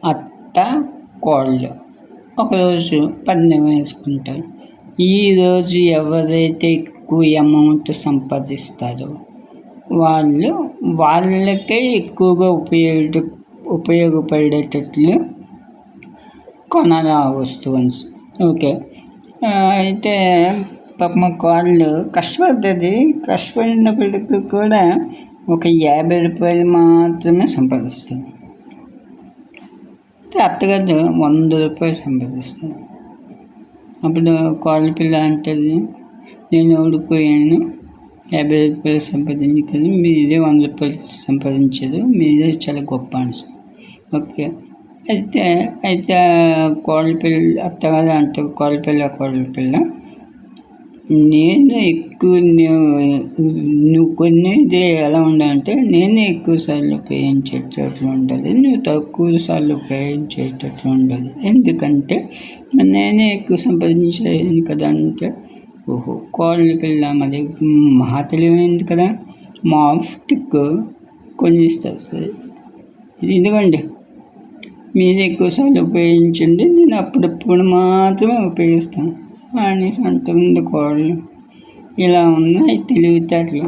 అత్త కోడలు ఒకరోజు పందెం వేసుకుంటారు. ఈరోజు ఎవరైతే ఎక్కువ అమౌంట్ సంపాదిస్తారో వాళ్ళకే ఎక్కువగా ఉపయోగపడేటట్లు కొనాలి ఆ వస్తువుని. ఓకే. అయితే పాపం కోడలు కష్టపడుతుంది. కష్టపడినప్పటికీ కూడా ఒక రూ. 50 మాత్రమే సంపాదిస్తుంది. అత్తగారు రూ. 100 సంపాదిస్తారు. అప్పుడు కోడలి పిల్ల అంటుంది, నేను ఓడిపోయాను, రూ. 50 సంపాదించదు, మీరే రూ. 100 సంపాదించారు, మీరే చాలా గొప్ప అని. ఓకే. అయితే కోడలి పిల్ల అత్తగారు అంటారు, కోడలి పిల్ల నేను ఎక్కువ నువ్వు కొనేది ఎలా ఉండాలంటే నేనే ఎక్కువ సార్లు ఉపయోగించేటట్లు ఉండాలి, నువ్వు తక్కువ సార్లు ఉపయోగించేటట్లు ఉండాలి. ఎందుకంటే నేనే ఎక్కువ సంపాదించాను కదా అంటే, ఓహో కోడలి పిల్ల మరి మహా తెలివైంది కదా, మాఫ్టిక్ కొనిస్తారు. సరే ఇదిగోండి, మీరు ఎక్కువసార్లు ఉపయోగించండి, నేను అప్పుడప్పుడు మాత్రమే ఉపయోగిస్తాను అనేసి అంటుంది కోడలు. ఇలా ఉన్నాయి తెలివితేటలు.